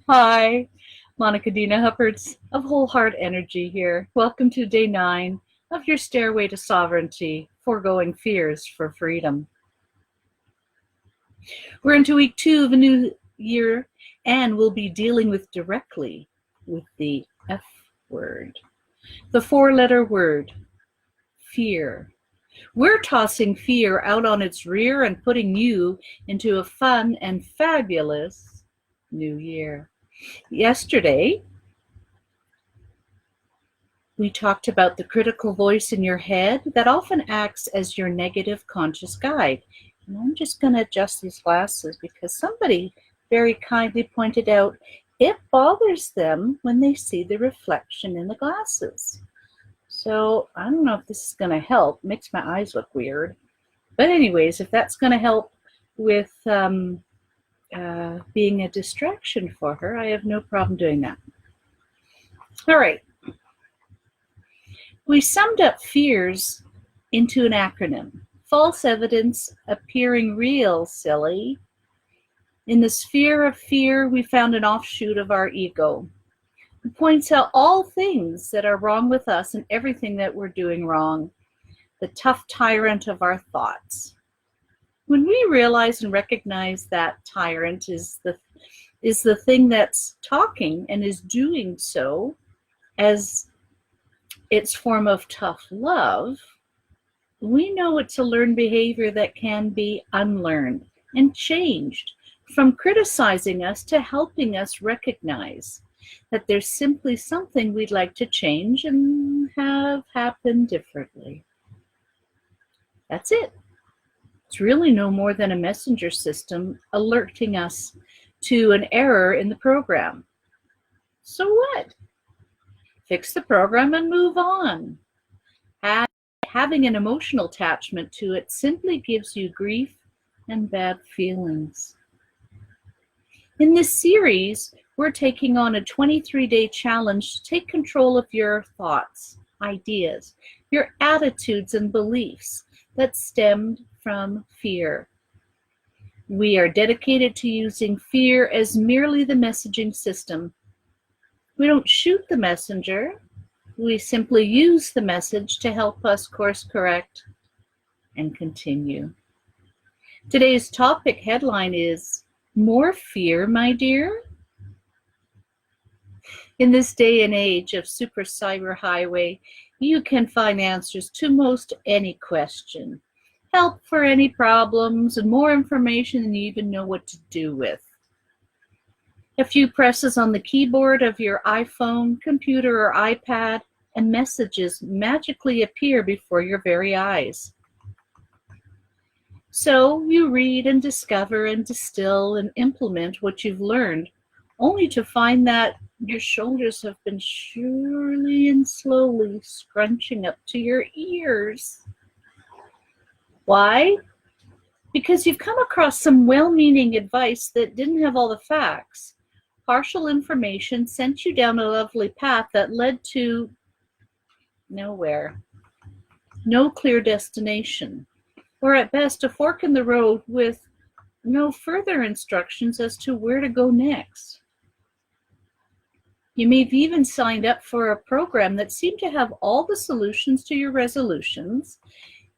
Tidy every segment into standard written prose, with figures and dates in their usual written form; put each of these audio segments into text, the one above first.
Hi, Monica Dina Hupperts of Whole Heart Energy here. Welcome to day 9 of your Stairway to Sovereignty, Foregoing Fears for Freedom. We're into week 2 of a new year, and we'll be dealing directly with the F word, the 4-letter word, fear. We're tossing fear out on its rear and putting you into a fun and fabulous new year. Yesterday, we talked about the critical voice in your head that often acts as your negative conscious guide. And I'm just going to adjust these glasses because somebody very kindly pointed out it bothers them when they see the reflection in the glasses. So I don't know if this is going to help. It makes my eyes look weird. But anyways, if that's going to help with being a distraction for her, I have no problem doing that. All right. We summed up fears into an acronym. False evidence appearing real, silly. In the sphere of fear, we found an offshoot of our ego. It points out all things that are wrong with us and everything that we're doing wrong. The tough tyrant of our thoughts. When we realize and recognize that tyrant is the thing that's talking and is doing so as its form of tough love, we know it's a learned behavior that can be unlearned and changed from criticizing us to helping us recognize that there's simply something we'd like to change and have happen differently. That's it. It's really no more than a messenger system alerting us to an error in the program. So what? Fix the program and move on. Having an emotional attachment to it simply gives you grief and bad feelings. In this series, we're taking on a 23-day challenge to take control of your thoughts, ideas, your attitudes and beliefs that stemmed from fear. We are dedicated to using fear as merely the messaging system. We don't shoot the messenger. We simply use the message to help us course correct and continue. Today's topic headline is, More Fear, My Dear? In this day and age of super cyber highway, you can find answers to most any question, help for any problems, and more information than you even know what to do with. A few presses on the keyboard of your iPhone, computer, or iPad, and messages magically appear before your very eyes. So you read and discover and distill and implement what you've learned, only to find that your shoulders have been surely and slowly scrunching up to your ears. Why? Because you've come across some well-meaning advice that didn't have all the facts. Partial information sent you down a lovely path that led to nowhere. No clear destination. Or at best, a fork in the road with no further instructions as to where to go next. You may have even signed up for a program that seemed to have all the solutions to your resolutions,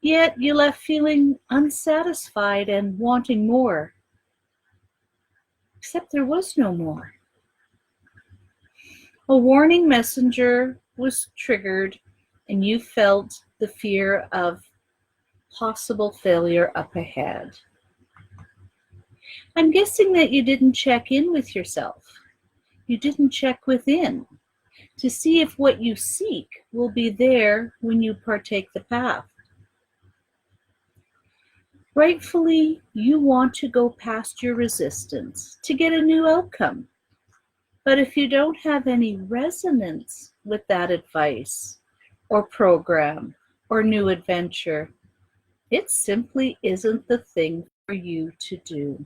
yet you left feeling unsatisfied and wanting more. Except there was no more. A warning messenger was triggered, and you felt the fear of possible failure up ahead. I'm guessing that you didn't check in with yourself. You didn't check within to see if what you seek will be there when you partake the path. Rightfully, you want to go past your resistance to get a new outcome. But if you don't have any resonance with that advice or program or new adventure, it simply isn't the thing for you to do.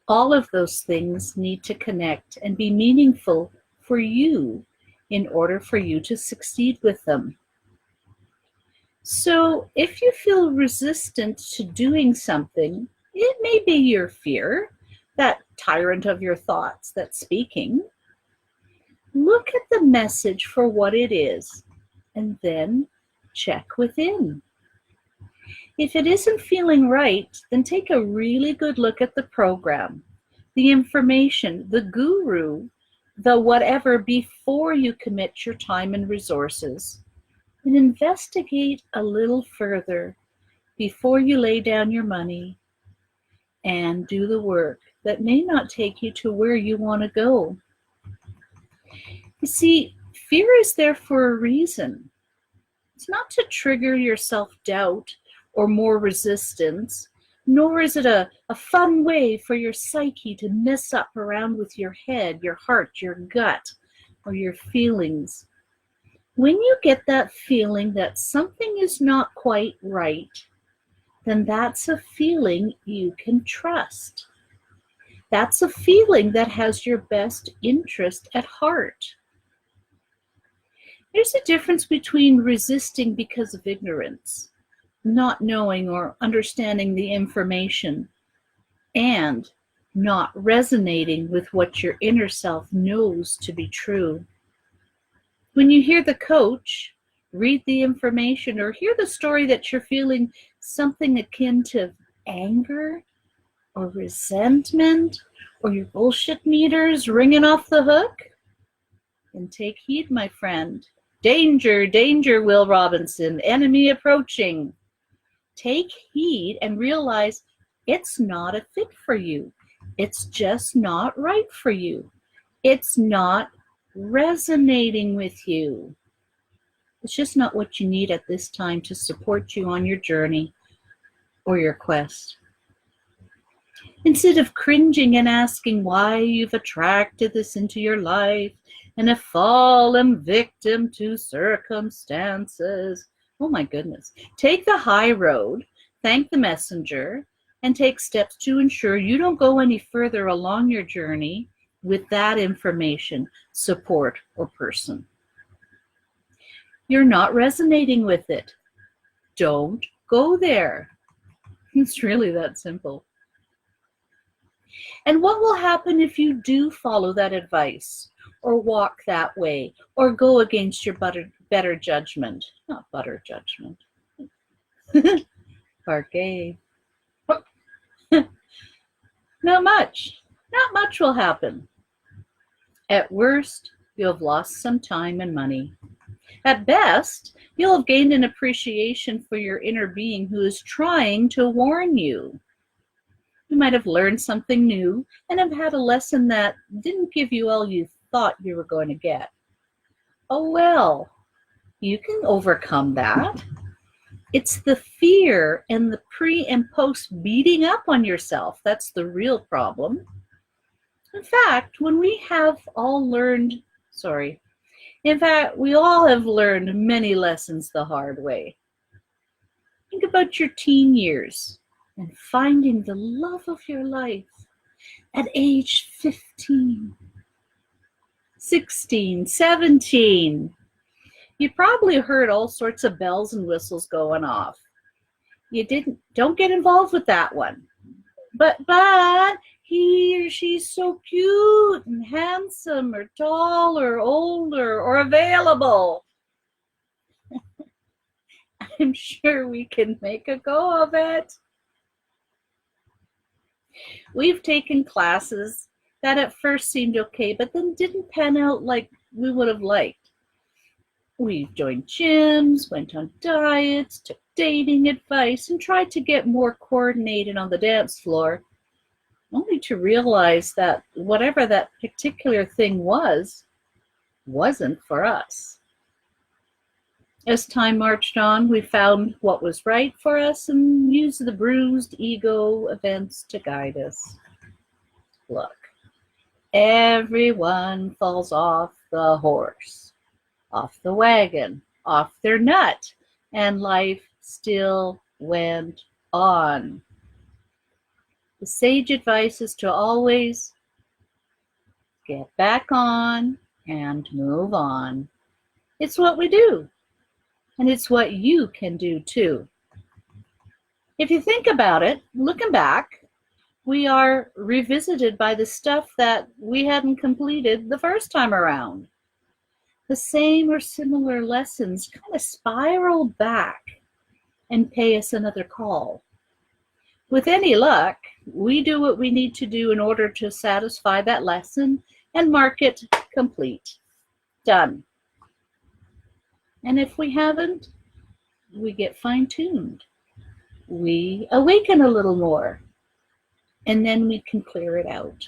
All of those things need to connect and be meaningful for you in order for you to succeed with them. So if you feel resistant to doing something, it may be your fear, that tyrant of your thoughts that's speaking. Look at the message for what it is, and then check within. If it isn't feeling right, then take a really good look at the program, the information, the guru, the whatever before you commit your time and resources. And investigate a little further before you lay down your money and do the work that may not take you to where you want to go. You see, fear is there for a reason. It's not to trigger your self-doubt or more resistance, nor is it a fun way for your psyche to mess up around with your head, your heart, your gut, or your feelings. When you get that feeling that something is not quite right, then that's a feeling you can trust. That's a feeling that has your best interest at heart. There's a difference between resisting because of ignorance, not knowing or understanding the information, and not resonating with what your inner self knows to be true. When you hear the coach, read the information, or hear the story that you're feeling something akin to anger or resentment, or your bullshit meter's ringing off the hook, then take heed, my friend. Danger, danger, Will Robinson, enemy approaching. Take heed and realize it's not a fit for you. It's just not right for you. It's not resonating with you. It's just not what you need at this time to support you on your journey or your quest. Instead of cringing and asking why you've attracted this into your life and have fallen victim to circumstances, oh my goodness, take the high road, thank the messenger, and take steps to ensure you don't go any further along your journey with that information, support, or person. You're not resonating with it. Don't go there. It's really that simple. And what will happen if you do follow that advice, or walk that way, or go against your better judgment? Not butter judgment. Parquet. Not much. Not much will happen. At worst, you'll have lost some time and money. At best, you'll have gained an appreciation for your inner being who is trying to warn you. You might have learned something new and have had a lesson that didn't give you all you thought you were going to get. Oh well, you can overcome that. It's the fear and the pre and post beating up on yourself that's the real problem. In fact, we all have learned many lessons the hard way. Think about your teen years and finding the love of your life at age 15, 16, 17. You probably heard all sorts of bells and whistles going off. Don't get involved with that one. But he or she's so cute and handsome or tall or older or available. I'm sure we can make a go of it. We've taken classes that at first seemed okay, but then didn't pan out like we would have liked. We joined gyms, went on diets, took dating advice, and tried to get more coordinated on the dance floor, only to realize that whatever that particular thing wasn't for us. As time marched on, we found what was right for us and used the bruised ego events to guide us. Look, everyone falls off the horse, off the wagon, off their nut, and life still went on. The sage advice is to always get back on and move on. It's what we do. And it's what you can do too. If you think about it, looking back, we are revisited by the stuff that we hadn't completed the first time around. The same or similar lessons kind of spiral back and pay us another call. With any luck, we do what we need to do in order to satisfy that lesson and mark it complete. Done. And if we haven't, we get fine-tuned. We awaken a little more, and then we can clear it out.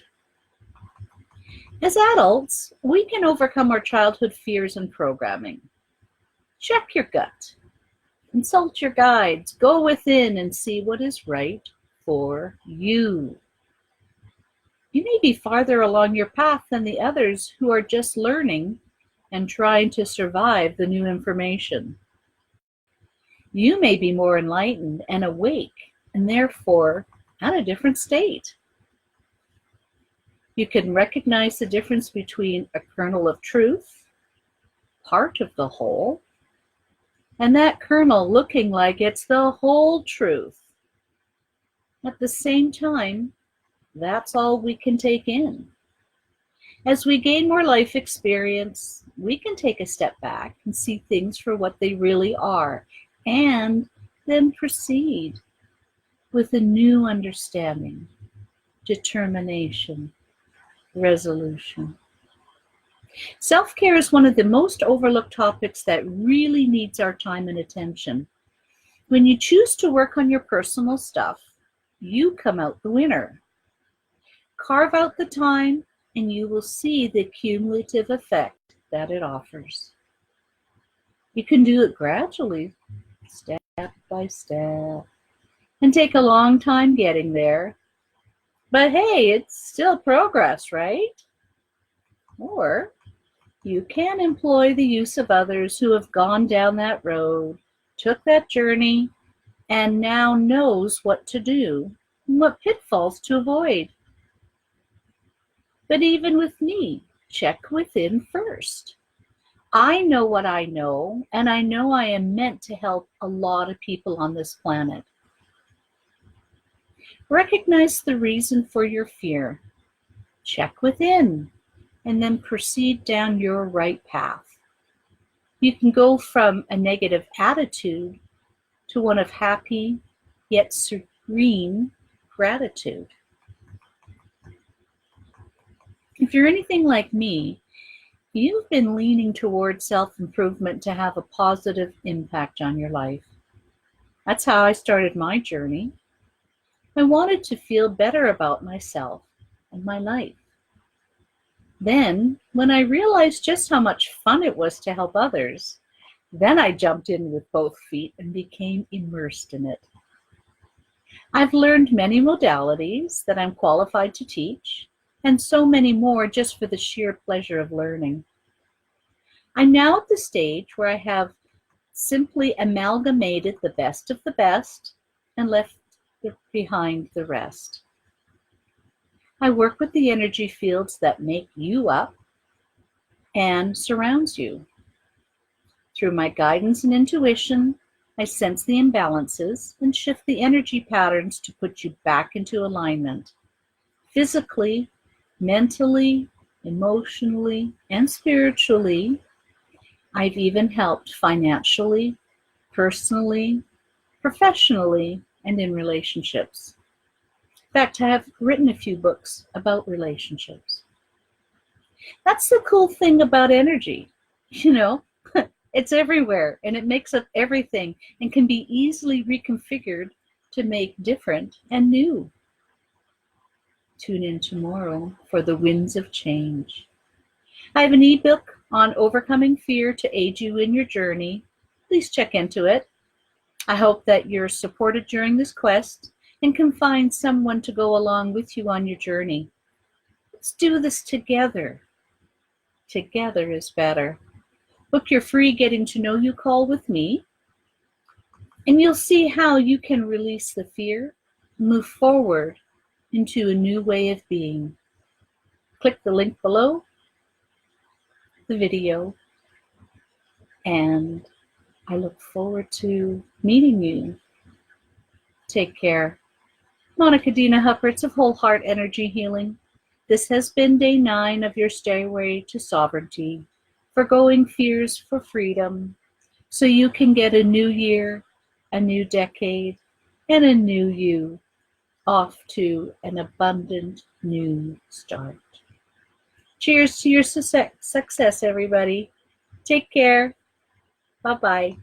As adults, we can overcome our childhood fears and programming. Check your gut. Consult your guides. Go within and see what is right for you. You may be farther along your path than the others who are just learning and trying to survive the new information. You may be more enlightened and awake, and therefore at a different state. You can recognize the difference between a kernel of truth, part of the whole, and that kernel looking like it's the whole truth. At the same time, that's all we can take in. As we gain more life experience, we can take a step back and see things for what they really are, and then proceed with a new understanding, determination, resolution. Self-care is one of the most overlooked topics that really needs our time and attention. When you choose to work on your personal stuff, you come out the winner. Carve out the time and you will see the cumulative effect that it offers. You can do it gradually, step by step, and take a long time getting there. But hey, it's still progress, right? Or you can employ the use of others who have gone down that road, took that journey, and now knows what to do and what pitfalls to avoid. But even with me, check within first. I know what I know, and I know I am meant to help a lot of people on this planet. Recognize the reason for your fear. Check within, and then proceed down your right path. You can go from a negative attitude to one of happy yet serene gratitude. If you're anything like me, you've been leaning towards self-improvement to have a positive impact on your life. That's how I started my journey. I wanted to feel better about myself and my life. Then, when I realized just how much fun it was to help others, then I jumped in with both feet and became immersed in it. I've learned many modalities that I'm qualified to teach, and so many more just for the sheer pleasure of learning. I'm now at the stage where I have simply amalgamated the best of the best and left behind the rest. I work with the energy fields that make you up and surrounds you. Through my guidance and intuition, I sense the imbalances and shift the energy patterns to put you back into alignment. Physically, mentally, emotionally, and spiritually. I've even helped financially, personally, professionally, and in relationships. In fact, I have written a few books about relationships. That's the cool thing about energy. It's everywhere and it makes up everything and can be easily reconfigured to make different and new. Tune in tomorrow for the winds of change. I have an ebook on overcoming fear to aid you in your journey. Please check into it. I hope that you're supported during this quest and can find someone to go along with you on your journey. Let's do this together. Together is better. Book your free Getting to Know You call with me, and you'll see how you can release the fear, move forward into a new way of being. Click the link below the video and I look forward to meeting you. Take care. Monica Dina Hupperts of Whole Heart Energy Healing. This has been day 9 of your Stairway to Sovereignty, Forgoing Fears for Freedom, so you can get a new year, a new decade, and a new you off to an abundant new start. Cheers to your success, everybody. Take care. Bye-bye.